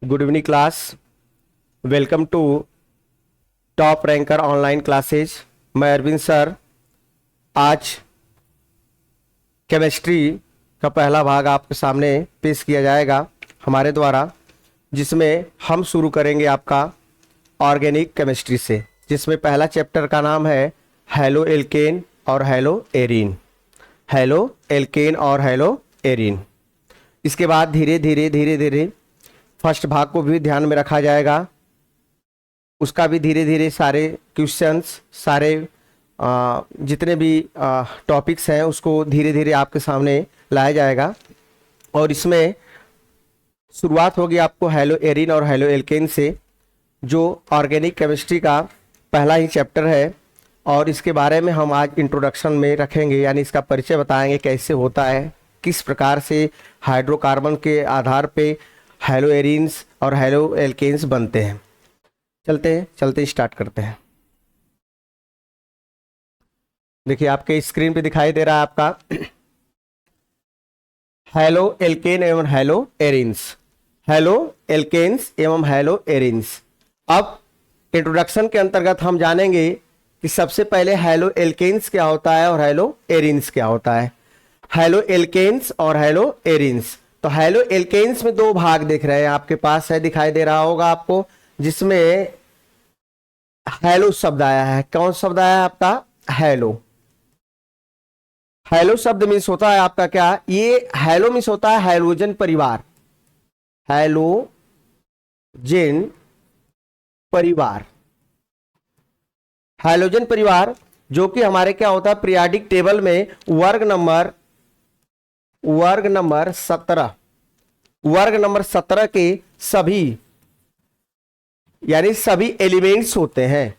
Good evening class. Welcome to top ranker online classes. मैं Arvind sir. आज chemistry का पहला भाग आपके सामने पेश किया जाएगा हमारे द्वारा, जिसमें हम शुरू करेंगे आपका ऑर्गेनिक केमिस्ट्री से, जिसमें पहला चैप्टर का नाम है हेलो एल्केन और हेलो एरीन। हेलो एल्केन और हेलो एरीन। इसके बाद धीरे धीरे धीरे धीरे फर्स्ट भाग को भी ध्यान में रखा जाएगा, उसका भी धीरे धीरे सारे क्वेश्चंस, सारे जितने भी टॉपिक्स हैं उसको धीरे धीरे आपके सामने लाया जाएगा। और इसमें शुरुआत होगी आपको हेलो एरीन और हेलो एल्केन से, जो ऑर्गेनिक केमिस्ट्री का पहला ही चैप्टर है। और इसके बारे में हम आज इंट्रोडक्शन में रखेंगे, यानी इसका परिचय बताएंगे कैसे होता है, किस प्रकार से हाइड्रोकार्बन के आधार पे हेलो एरीन्स और हेलो एल्केन्स बनते हैं। चलते स्टार्ट करते हैं। देखिए आपके स्क्रीन पे दिखाई दे रहा है आपका हेलो एल्केन एवं हेलो एरीन्स, हेलो एल्केन्स एवं हेलो एरीन्स। अब इंट्रोडक्शन के अंतर्गत हम जानेंगे कि सबसे पहले हेलो एल्केन्स क्या होता है और हेलो एरीन्स क्या होता है। हेलो एल्केन्स और हेलो एरीन्स। तो हेलो एल्केन्स में दो भाग दिख रहे हैं आपके पास, है दिखाई दे रहा होगा आपको, जिसमें हेलो शब्द आया है। कौन शब्द आया है आपका? हेलो। हेलो शब्द मीन्स होता है आपका क्या? ये हेलो मीन्स होता है हाइड्रोजन परिवार। हेलोजन परिवार, हाइड्रोजन परिवार, जो कि हमारे क्या होता है पीरियोडिक टेबल में वर्ग नंबर 17 के सभी, यानी सभी एलिमेंट्स होते हैं,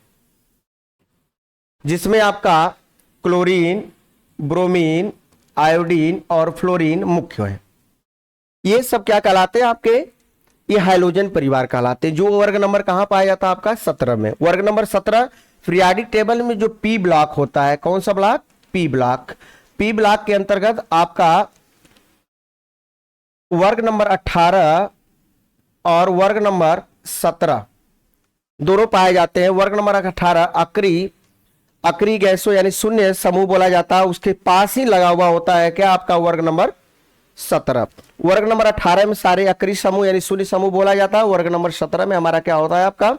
जिसमें आपका क्लोरीन, ब्रोमीन, आयोडीन और फ्लोरीन मुख्य है। ये सब क्या कहलाते हैं आपके? ये हाइड्रोजन परिवार कहलाते हैं। जो वर्ग नंबर कहां पाया जाता है आपका? 17 में। वर्ग नंबर 17 पीरियोडिक टेबल में जो पी ब्लॉक होता है। कौन सा block? P block. P block के अंतर्गत आपका वर्ग नंबर 18 और वर्ग नंबर 17 दोनों पाए जाते हैं। वर्ग नंबर 18 अक्री गैसों यानी शून्य समूह बोला जाता है, उसके पास ही लगा हुआ होता है क्या आपका? वर्ग नंबर 17। वर्ग नंबर 18 में सारे अक्री समूह यानी शून्य समूह बोला जाता है। वर्ग नंबर 17 में हमारा क्या होता है आपका?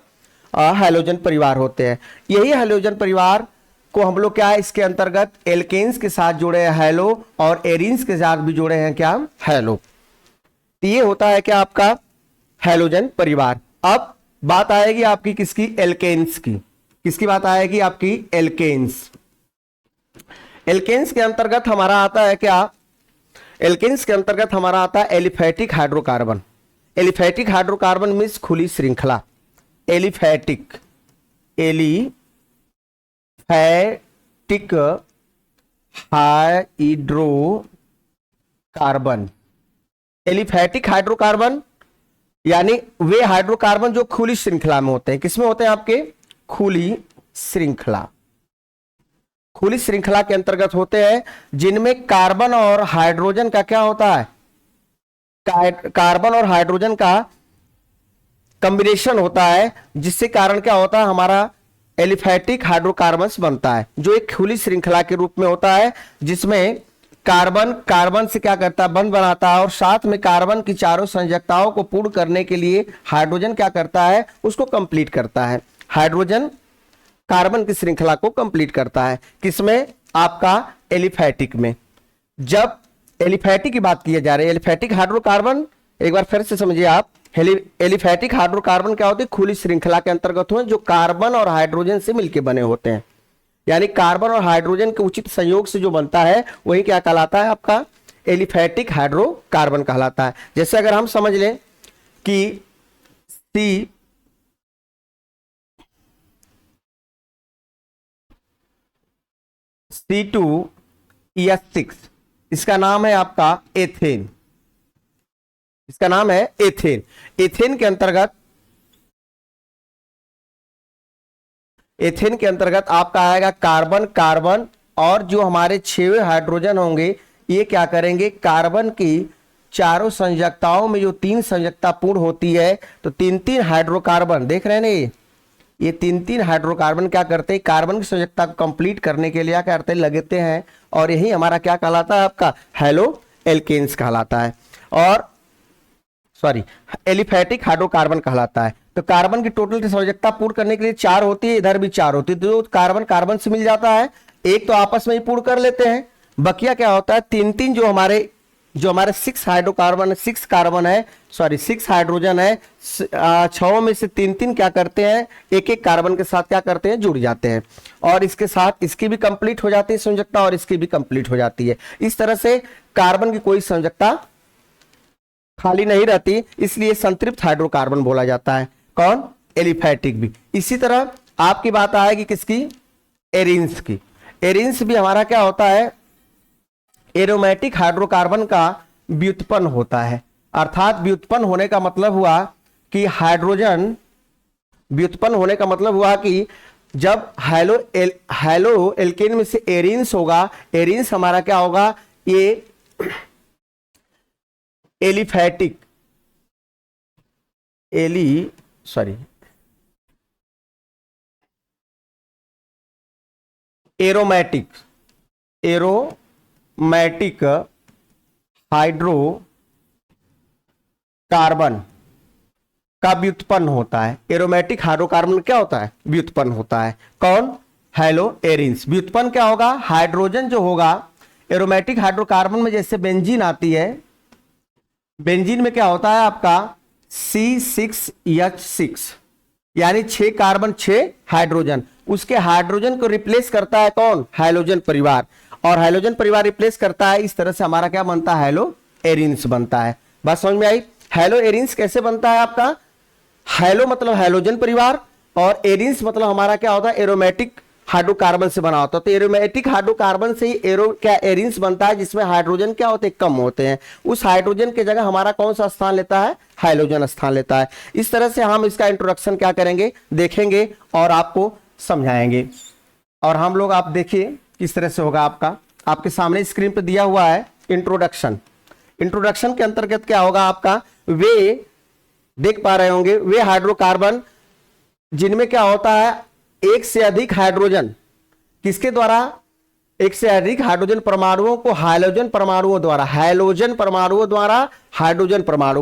हाइड्रोजन परिवार होते हैं। यही हाइड्रोजन परिवार को हम लोग क्या है इसके अंतर्गत एल्केन्स के साथ जोड़े हैं हेलो, और एरीन्स के साथ भी जोड़े हैं क्या? हेलो। ये होता है क्या आपका हाइड्रोजन परिवार। अब बात आएगी आपकी किसकी? एल्केन्स की। किसकी बात आएगी आपकी? एल्केन्स। एल्केन्स के अंतर्गत हमारा आता है क्या? एल्केन्स के अंतर्गत हमारा आता है aliphatic hydrocarbon. Aliphatic hydrocarbon means खुली श्रृंखला। Aliphatic hydrocarbon. एलिफैटिक हाइड्रोकार्बन यानी वे हाइड्रोकार्बन जो खुली श्रृंखला में होते हैं। किसमें होते हैं आपके? खुली श्रृंखला। खुली श्रृंखला के अंतर्गत होते हैं, जिनमें कार्बन और हाइड्रोजन का क्या होता है? कार्बन और हाइड्रोजन का कॉम्बिनेशन होता है, जिससे कारण क्या होता है? हमारा एलिफैटिक हाइड्रोकार्बन्स बनता है, जो एक खुली श्रृंखला के रूप में होता है, जिसमें कार्बन से क्या करता है? बंध बनाता है, और साथ में कार्बन की चारों संयोजकताओं को पूर्ण करने के लिए हाइड्रोजन क्या करता है? उसको कंप्लीट करता है। हाइड्रोजन कार्बन की श्रृंखला को कंप्लीट करता है। किसमें? आपका एलिफैटिक में। जब एलिफैटिक की बात की जा रही है, एलिफैटिक हाइड्रोकार्बन एक बार फिर से समझिए आप। एलिफैटिक हाइड्रोकार्बन क्या होते हैं? खुली श्रृंखला के अंतर्गत हो, जो कार्बन और हाइड्रोजन से मिलकर बने होते हैं, यानी कार्बन और हाइड्रोजन के उचित संयोग से जो बनता है वही क्या कहलाता है आपका? एलिफैटिक हाइड्रोकार्बन कहलाता है। जैसे अगर हम समझ लें कि C2H6, इसका नाम है आपका एथेन। इसका नाम है एथेन। एथेन के अंतर्गत आपका आएगा कार्बन, कार्बन और जो हमारे 6 हाइड्रोजन होंगे, ये क्या करेंगे? कार्बन की चारों संयोजकताओं में जो 3 संयोजकता पूर्ण होती है, तो 3 हाइड्रोकार्बन देख रहे हैं ना, ये 3 हाइड्रोकार्बन क्या करते हैं, कार्बन की संयोजकता को कंप्लीट करने के लिए क्या करते हैं, लगते हैं, और यही हमारा क्या कहलाता है, आपका हैलो एल्केन्स कहलाता है, और सॉरी एलिफैटिक हाइड्रोकार्बन कहलाता है। तो कार्बन की टोटल संयोजकता पूर्ण करने के लिए 4 होती है, इधर भी 4 होती है, तो कार्बन कार्बन से मिल जाता है, एक तो आपस में ही पूर्ण कर लेते हैं, बकिया क्या होता है, 3 जो हमारे 6 हाइड्रोकार्बन 6 कार्बन है, सॉरी 6 हाइड्रोजन है, 6 में से 3 क्या करते हैं, एक एक कार्बन के साथ क्या करते हैं, जुड़ जाते हैं, और इसके साथ इसकी भी कंप्लीट हो जाती है संयोजकता, और इसकी भी कंप्लीट हो जाती है। इस तरह से कार्बन की कोई संयोजकता खाली नहीं रहती, इसलिए संतृप्त हाइड्रोकार्बन बोला जाता है। कौन, एलिफैटिक भी। इसी तरह आपकी बात आएगी किसकी, एरिन्स की। एरिन्स भी हमारा क्या होता है, एरोमेटिक हाइड्रोकार्बन का व्युत्पन्न होता है, अर्थात व्युत्पन्न होने का मतलब हुआ कि हाइड्रोजन, व्युत्पन्न होने का मतलब हुआ कि जब हैलो एल्केन में से एरिन्स होगा, एरिन्स हमारा क्या होगा, ये एलिफैटिक एरोमैटिक हाइड्रोकार्बन का व्युत्पन्न होता है। एरोमेटिक हाइड्रोकार्बन क्या होता है, व्युत्पन्न होता है। कौन, हैलो एरिन्स। व्युत्पन्न क्या होगा, हाइड्रोजन जो होगा एरोमेटिक हाइड्रोकार्बन में, जैसे बेंजीन आती है, बेंजीन में क्या होता है आपका C6H6, यानी 6 कार्बन 6 हाइड्रोजन, उसके हाइड्रोजन को रिप्लेस करता है कौन, हैलोजन परिवार, और हैलोजन परिवार रिप्लेस करता है, इस तरह से हमारा क्या बनता है, हैलो एरिन्स बनता है। बात समझ में आई। हैलो एरिन्स कैसे बनता है आपका, हैलो मतलब हैलोजन परिवार, और एरिन्स मतलब हमारा क्या होता है, एरोमेटिक हाइड्रोकार्बन से बना होता है। तो एरोमेटिक हाइड्रोकार्बन से ही एरिन्स बनता है, जिसमें हाइड्रोजन क्या होते हैं, कम होते हैं। उस हाइड्रोजन के जगह हमारा कौन सा स्थान लेता है, हाइलोजन स्थान लेता है। इस तरह से हम इसका इंट्रोडक्शन क्या करेंगे, देखेंगे और आपको समझाएंगे। और हम लोग, आप देखिए किस तरह से होगा, आपके सामने स्क्रीन पर दिया हुआ है इंट्रोडक्शन। इंट्रोडक्शन के अंतर्गत क्या होगा आपका, वे देख पा रहे होंगे, वे हाइड्रोकार्बन जिनमें क्या होता है, एक से अधिक हाइड्रोजन, किसके द्वारा, एक से अधिक हाइड्रोजन परमाणुओं को हाइलोजन परमाणुओं द्वारा, हाइड्रोजन परमाणु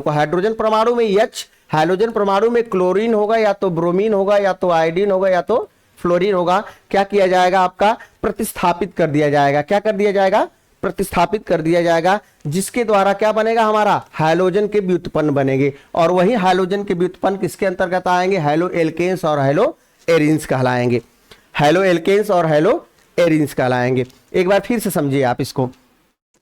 को, हाइड्रोजन परमाणु में H, हाइड्रोजन परमाणु में क्लोरीन होगा, या तो ब्रोमीन होगा, या तो आयोडीन होगा, या तो फ्लोरीन होगा। क्या किया जाएगा आपका, प्रतिस्थापित कर दिया जाएगा। क्या कर दिया जाएगा, प्रतिस्थापित कर दिया जाएगा, जिसके द्वारा क्या बनेगा, हमारा हाइलोजन के व्युत्पन्न बनेंगे, और वही हाइलोजन के व्युत्पन्न किसके अंतर्गत आएंगे, हैलो एल्केन्स और हैलो एरिन्स कहलाएंगे। हैलो एल्केन्स और हैलो एरिन्स कहलाएंगे। एक बार फिर से समझिए आप इसको।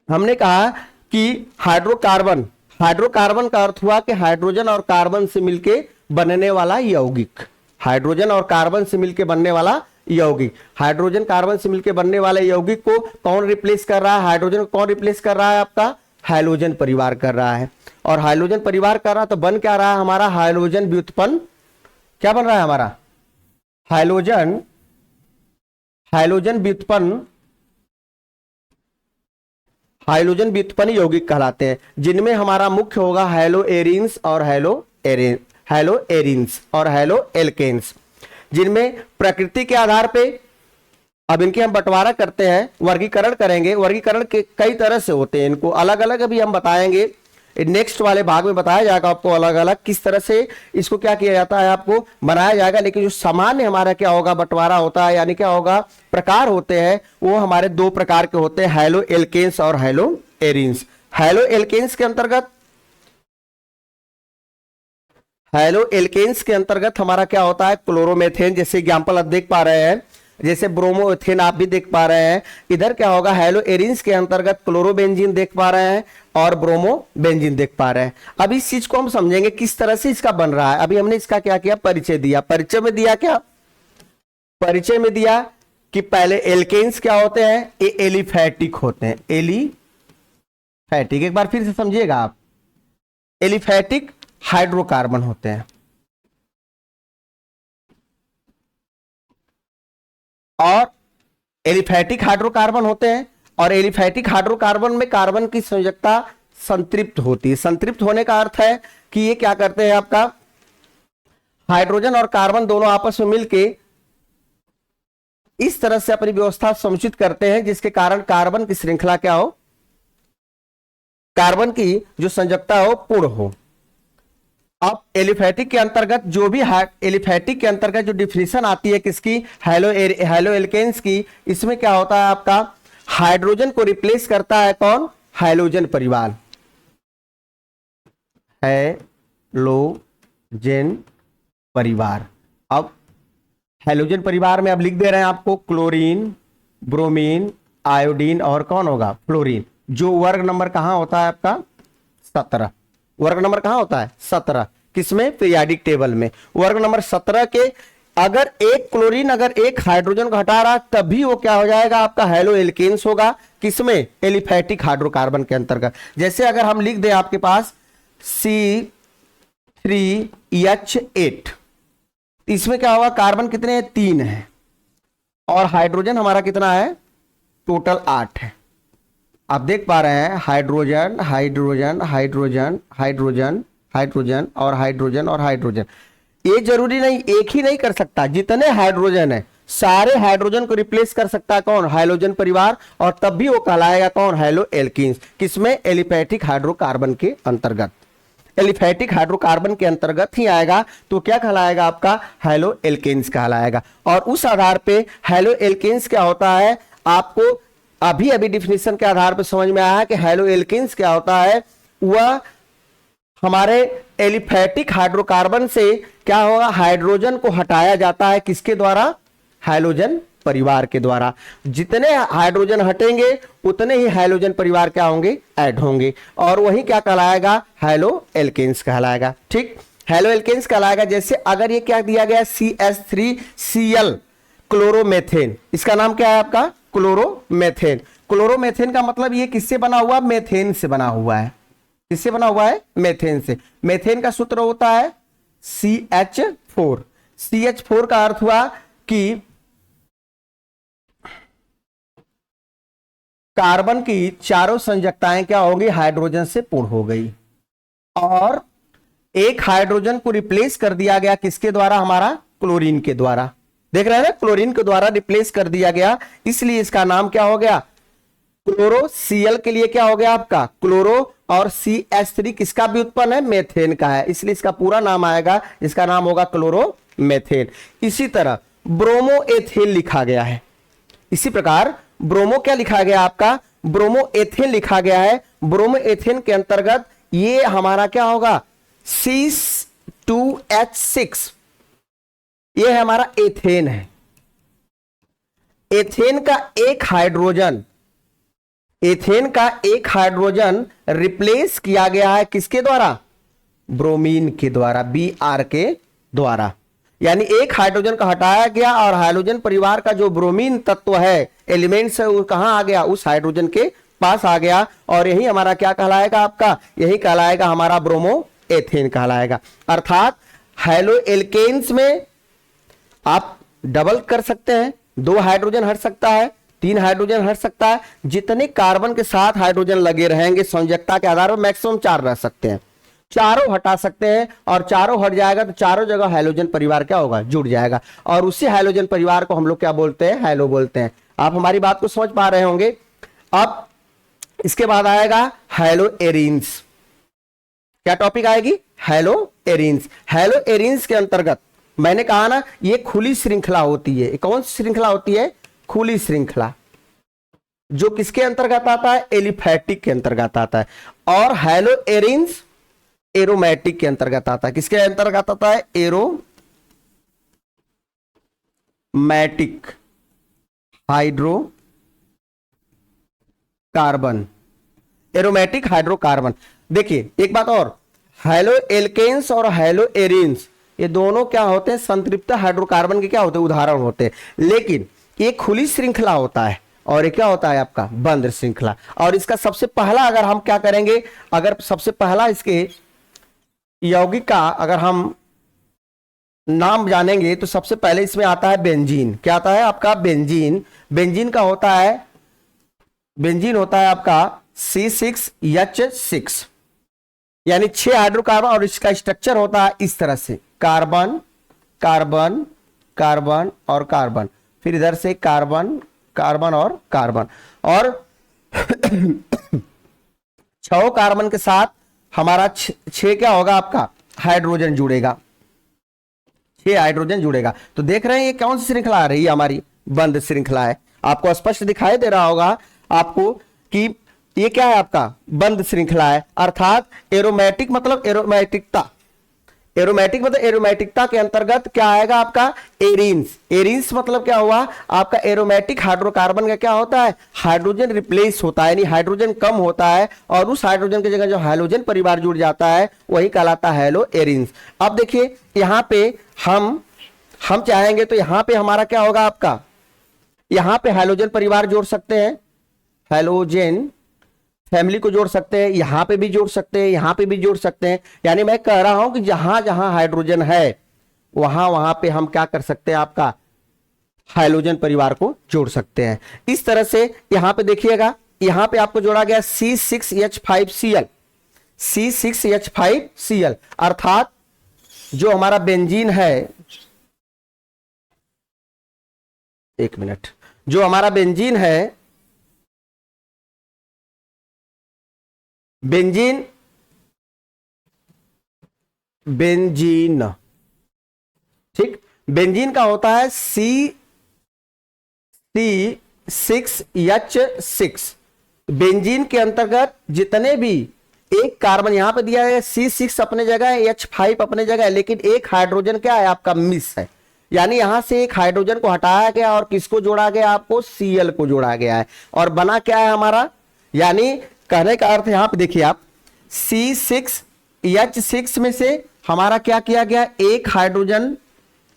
हमने कहा कि हाइड्रोकार्बन का अर्थ हुआ कि हाइड्रोजन और कार्बन से मिलके बनने वाला यौगिक, हाइड्रोजन और कार्बन से मिलके बनने वाला यौगिक। हाइड्रोजन कार्बन से मिलके बनने वाले यौगिक को कौन रिप्लेस कर रहा है, हाइड्रोजन को कौन रिप्लेस कर रहा है, आपका हाइलोजन परिवार कर रहा है। और हाइलोजन परिवार कर रहा है तो बन क्या रहा है, हमारा हाइलोजन व्युत्पन्न क्या बन रहा है, हमारा हाइलोजन व्युत्पन्न यौगिक कहलाते हैं, जिनमें हमारा मुख्य होगा हैलो एरिन्स और हैलो एरिन्स और हैलो एल्केन्स, जिनमें प्रकृति के आधार पे अब इनके हम बंटवारा करते हैं, वर्गीकरण करेंगे। वर्गीकरण के कई तरह से होते हैं, इनको अलग अलग अभी हम बताएंगे, नेक्स्ट वाले भाग में बताया जाएगा आपको अलग अलग किस तरह से इसको क्या किया जाता है, आपको बनाया जाएगा। लेकिन जो सामान्य हमारा क्या होगा, बंटवारा होता है, यानी क्या होगा, प्रकार होते हैं, वो हमारे 2 प्रकार के होते हैं, हैलो एल्केन्स और हैलो एरिन्स। हैलो एल्केन्स के अंतर्गत हमारा क्या होता है, क्लोरोमेथेन, जैसे एग्जांपल आप देख पा रहे हैं, जैसे ब्रोमोएथेन आप भी देख पा रहे हैं। इधर क्या होगा, हैलो एरिन्स के अंतर्गत क्लोरोबेंजीन देख पा रहे हैं और ब्रोमोबेंजीन देख पा रहे हैं। अब इस चीज को हम समझेंगे किस तरह से इसका बन रहा है। अभी हमने इसका क्या किया, परिचय दिया। परिचय में दिया कि पहले एल्केन्स क्या होते हैं, ये एलिफैटिक होते हैं, एलिफैटिक। एक बार फिर से समझिएगा आप, एलिफैटिक हाइड्रोकार्बन होते हैं, और एलिफैटिक हाइड्रोकार्बन होते हैं। और एलिफैटिक हाइड्रोकार्बन में कार्बन की संयोजकता संतृप्त होती है। संतृप्त होने का अर्थ है कि ये क्या करते हैं, आपका हाइड्रोजन और कार्बन दोनों आपस में मिलके इस तरह से अपनी व्यवस्था समुचित करते हैं जिसके कारण कार्बन की श्रृंखला क्या हो, कार्बन की जो संयोजकता हो पूर्ण हो। अब एलिफैटिक के अंतर्गत जो भी एलिफैटिक के अंतर्गत जो डिफिनीशन आती है किसकी, हेलो एल्केन्स की, इसमें क्या होता है आपका हाइड्रोजन को रिप्लेस करता है कौन, हैलोजन परिवार, हैलोजन परिवार। अब हैलोजन परिवार में अब लिख दे रहे हैं आपको क्लोरीन, ब्रोमीन, आयोडीन और कौन होगा, फ्लोरीन। जो वर्ग नंबर कहां होता है आपका 17, वर्ग नंबर कहां होता है 17, किसमें, पीरियाडिक टेबल में। वर्ग नंबर 17 के अगर एक क्लोरीन अगर एक हाइड्रोजन को हटा रहा तभी वो क्या हो जाएगा आपका हेलो एल्केन्स होगा, किसमें, एलिफैटिक हाइड्रोकार्बन के अंतर्गत। जैसे अगर हम लिख दें आपके पास C3H8, इसमें क्या होगा, कार्बन कितने हैं, 3 है और हाइड्रोजन हमारा कितना है, टोटल 8 है। आप देख पा रहे हैं hydrogen hydrogen hydrogen hydrogen hydrogen और हाइड्रोजन और हाइड्रोजन। ये जरूरी नहीं एक ही नहीं कर सकता, जितने हाइड्रोजन है सारे हाइड्रोजन को रिप्लेस कर सकता है कौन, हाइलोजन परिवार, और तब भी वो कहलाएगा कौन, हेलो एल्कीन्स। किसमें, एलिफैटिक हाइड्रोकार्बन के अंतर्गत, एलिफैटिक हाइड्रोकार्बन के अंतर्गत ही आएगा तो क्या कहलाएगा आपका, हेलो एल्केन्स कहलाएगा। और उस आधार पे हेलो एल्केन्स क्या होता है, आपको अभी अभी डिफिनीशन के आधार पर समझ में आया कि हेलो एल्केन्स क्या होता है, वह हमारे एलिफैटिक हाइड्रोकार्बन से क्या होगा, हाइड्रोजन को हटाया जाता है किसके द्वारा, हैलोजन परिवार के द्वारा। जितने हाइड्रोजन हटेंगे उतने ही हाइलोजन परिवार क्या होंगे, ऐड होंगे, और वही क्या कहलाएगा, हेलो एल्केन्स कहलाएगा। ठीक, हेलो एल्केन्स कहलाएगा। जैसे अगर ये क्या दिया गया, CH3Cl क्लोरोमेथेन, इसका नाम क्या है आपका, क्लोरोमेथेन। क्लोरोमेथेन का मतलब ये किससे बना हुआ, मेथेन से बना हुआ है। किससे बना हुआ है, मेथेन से। मेथेन का सूत्र होता है CH4। CH4 का अर्थ हुआ कि कार्बन की चारों संयोजकताएं क्या होगी, हाइड्रोजन से पूर्ण हो गई, और एक हाइड्रोजन को रिप्लेस कर दिया गया किसके द्वारा, हमारा क्लोरीन के द्वारा। देख रहे हैं ना, क्लोरीन के द्वारा रिप्लेस कर दिया गया, इसलिए इसका नाम क्या हो गया, क्लोरो। Cl के लिए क्या हो गया आपका, क्लोरो, और CH3 किसका भी उत्पन्न है, मेथेन का है, इसलिए इसका पूरा नाम आएगा, इसका नाम होगा क्लोरोमेथेन। इसी तरह ब्रोमो एथेन लिखा गया है, इसी प्रकार ब्रोमो क्या लिखा गया आपका, ब्रोमो एथेन लिखा गया है। ब्रोमो एथेन के अंतर्गत ये हमारा क्या होगा, C2H6, ये हमारा एथेन है। एथेन का एक हाइड्रोजन, एथेन का एक हाइड्रोजन रिप्लेस किया गया है किसके द्वारा, ब्रोमीन के द्वारा, Br के द्वारा। यानी एक हाइड्रोजन का हटाया गया और हाइड्रोजन परिवार का जो ब्रोमीन तत्व है, एलिमेंट्स है, वो कहां आ गया, उस हाइड्रोजन के पास आ गया, और यही हमारा क्या कहलाएगा आपका, यही कहलाएगा हमारा ब्रोमो एथेन कहलाएगा। अर्थात हेलो एल्केन्स में आप डबल कर सकते हैं, 2 हाइड्रोजन हट सकता है, 3 हाइड्रोजन हट सकता है, जितने कार्बन के साथ हाइड्रोजन लगे रहेंगे संयोजकता के आधार पर मैक्सिमम 4 रह सकते हैं, चारों हटा सकते हैं, और चारों हट जाएगा तो चारों जगह हाइलोजन परिवार क्या होगा, जुड़ जाएगा, और उसी हाइलोजन परिवार को हम लोग क्या बोलते हैं, हेलो बोलते हैं। आप हमारी बात को समझ पा रहे होंगे। अब इसके बाद आएगा हेलो एरीन्स। क्या टॉपिक आएगी, हेलो एरीन्स। हेलो एरीन्स के अंतर्गत मैंने कहा ना, ये खुली श्रृंखला होती है। कौन सी श्रृंखला होती है, खुली श्रृंखला, जो किसके अंतर्गत आता है, एलिफैटिक के अंतर्गत आता है। और हेलो एरीन्स एरोमेटिक के अंतर्गत आता है। किसके अंतर्गत आता है, एरोमैटिक हाइड्रोकार्बन, एरोमेटिक हाइड्रोकार्बन। देखिए एक बात और, हेलो एल्केन्स और हेलो एरीन्स ये दोनों क्या होते हैं, संतृप्त हाइड्रोकार्बन के क्या होते हैं, उदाहरण होते हैं। लेकिन ये खुली श्रृंखला होता है और ये क्या होता है आपका, बंद श्रृंखला। और इसका सबसे पहला अगर हम क्या करेंगे, अगर सबसे पहला इसके यौगिक का अगर हम नाम जानेंगे तो सबसे पहले इसमें आता है बेंजीन। क्या आता है आपका, बेंजीन। बेंजीन का होता है, बेंजीन होता है आपका C6H6, यानी 6 हाइड्रोकार्बन और इसका स्ट्रक्चर होता है इस तरह से, कार्बन कार्बन कार्बन और कार्बन, फिर इधर से कार्बन कार्बन और कार्बन, और 6 कार्बन के साथ हमारा 6 क्या होगा आपका हाइड्रोजन जुड़ेगा, 6 हाइड्रोजन जुड़ेगा। तो देख रहे हैं ये कौन सी श्रृंखला आ रही है, हमारी बंद श्रृंखला है। आपको स्पष्ट दिखाई दे रहा होगा आपको कि ये क्या है, आपका बंद श्रृंखला है, अर्थात एरोमेटिक मतलब एरोमेटिकता, एरोमेटिक मतलब एरोमेटिकता के अंतर्गत क्या आएगा आपका एरीन्स। एरीन्स मतलब क्या हुआ आपका एरोमेटिक हाइड्रोकार्बन का क्या होता है, हाइड्रोजन रिप्लेस होता है, यानी हाइड्रोजन कम होता है और उस हाइड्रोजन की जगह जो हैलोजन परिवार जुड़ जाता है वही कहलाता है हैलो एरीन्स। अब देखिए यहां पे हम चाहेंगे तो यहां पे हमारा क्या होगा आपका, यहां पे हैलोजन परिवार जोड़ सकते हैं, हैलोजन फैमिली को जोड़ सकते हैं, यहां पे भी जोड़ सकते हैं, यहां पे भी जोड़ सकते हैं। यानी मैं कह रहा हूं कि जहां जहां हाइड्रोजन है वहां वहां पे हम क्या कर सकते हैं, आपका हाइड्रोजन परिवार को जोड़ सकते हैं। इस तरह से यहां पे देखिएगा, यहां पे आपको जोड़ा गया C6H5Cl, C6H5Cl, अर्थात जो हमारा बेंजीन है, एक मिनट, जो हमारा बेंजीन है, बेंजीन ठीक, बेंजीन का होता है C6H6। बेंजीन के अंतर्गत जितने भी एक कार्बन यहां पे दिया है, C6 अपने जगह है, H5 अपने जगह है, लेकिन एक हाइड्रोजन क्या है आपका मिस है, यानी यहां से एक हाइड्रोजन को हटाया गया और किसको जोड़ा गया, आपको Cl को जोड़ा गया है, और बना क्या है हमारा, यानी कहने का अर्थ यहां पे देखिए आप, C6H6 में से हमारा क्या किया गया, एक हाइड्रोजन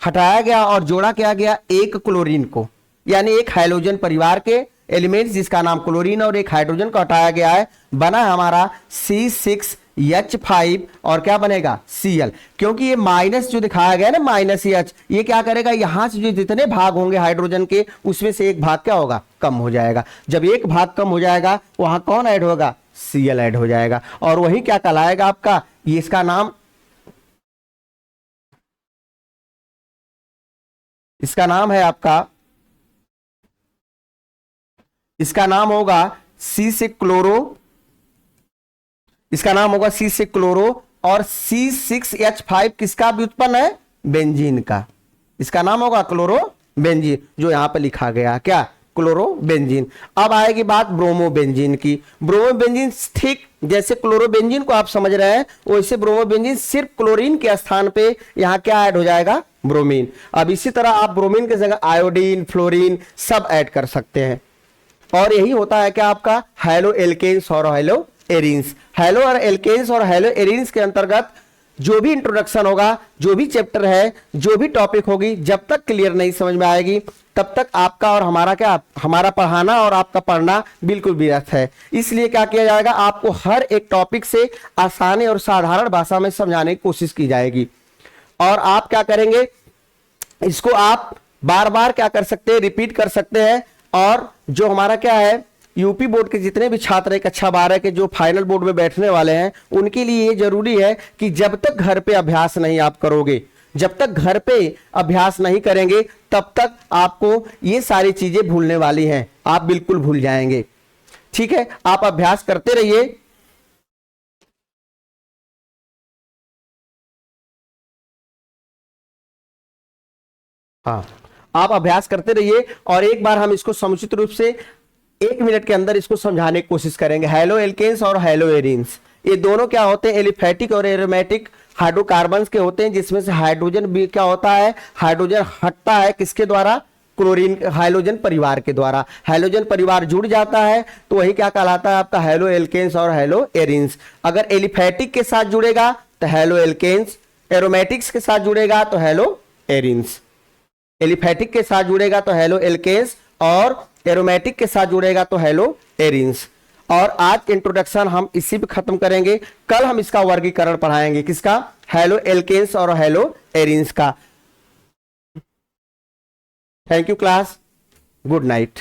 हटाया गया और जोड़ा किया गया एक क्लोरीन को, यानी एक हाइड्रोजन परिवार के एलिमेंट्स जिसका नाम क्लोरीन और एक हाइड्रोजन को हटाया गया है, बना हमारा C6H5 और क्या बनेगा Cl। क्योंकि ये माइनस जो दिखाया गया ना, माइनस H, ये क्या करेगा, यहां से जो जितने भाग होंगे हाइड्रोजन के उसमें से एक भाग क्या होगा, कम हो जाएगा। जब एक भाग कम हो जाएगा वहां कौन ऐड होगा, Cl ऐड हो जाएगा, और वही क्या कहलाएगा आपका, ये इसका नाम है आपका, इसका नाम होगा C6 क्लोरो, और C6H5 किसका व्युत्पन्न है, बेंजीन का, इसका नाम होगा क्लोरो बेंजीन, जो यहां पर लिखा गया क्या, क्लोरो बेंजीन। अब आएगी बात ब्रोमो बेंजीन की। ब्रोमो बेंजीन ठीक जैसे क्लोरो बेंजीन को आप समझ रहे हैं, वैसे ब्रोमो बेंजीन सिर्फ क्लोरीन के स्थान पे यहां क्या ऐड हो जाएगा, ब्रोमीन। अब इसी तरह आप ब्रोमीन की जगह आयोडीन, फ्लोरीन सब ऐड कर सकते हैं, और यही होता है क्या आपका हैलो एल्केन्स और हैलो एरीन्स। हैलो और एल्केन्स और हैलो एरीन्स के अंतर्गत जो भी इंट्रोडक्शन होगा, जो भी चैप्टर है, जो भी टॉपिक होगी, जब तक क्लियर नहीं समझ में आएगी तब तक आपका और हमारा क्या, हमारा पढ़ाना और आपका पढ़ना बिल्कुल व्यर्थ है। इसलिए क्या किया जाएगा, आपको हर एक टॉपिक से आसानी और साधारण भाषा में समझाने की कोशिश की जाएगी, और आप क्या करेंगे, इसको आप बार बार क्या कर सकते हैं, रिपीट कर सकते हैं। और जो हमारा क्या है, यूपी बोर्ड के जितने भी छात्र हैं कक्षा 12 के जो फाइनल बोर्ड में बैठने वाले हैं, उनके लिए ये जरूरी है कि जब तक घर पे अभ्यास नहीं आप करोगे, जब तक घर पे अभ्यास नहीं करेंगे, तब तक आपको ये सारी चीजें भूलने वाली हैं, आप बिल्कुल भूल जाएंगे। ठीक है, आप अभ्यास करते रहिए। हाँ, आप अभ्यास करते रहिए, और एक बार हम इसको समुचित रूप से 1 मिनट के अंदर इसको समझाने की कोशिश करेंगे। हैलो एल्केन्स और हैलो एरीन्स, ये दोनों क्या होते हैं, एलिफैटिक और एरोमेटिक हाइड्रोकार्बन्स के होते हैं, जिसमें से हाइड्रोजन भी क्या होता है, हाइड्रोजन हटता है किसके द्वारा, क्लोरीन हाइड्रोजन परिवार के द्वारा। हाइड्रोजन परिवार जुड़ जाता है तो वही क्या कहलाता है आपका हैलो एल्केन्स और हैलो एरीन्स। अगर एलिफैटिक के साथ जुड़ेगा तो हैलो एल्केन्स, एरोमेटिक्स के साथ जुड़ेगा तो हैलो एरीन्स। एलिफैटिक के साथ जुड़ेगा तो हैलो एल्केन्स, और एरोमेटिक के साथ जुड़ेगा तो हैलो एरीन्स। और आज के इंट्रोडक्शन हम इसी पे खत्म करेंगे। कल हम इसका वर्गीकरण पढ़ाएंगे, किसका, हैलो एल्केन्स और हैलो एरीन्स का। Thank you class, good night.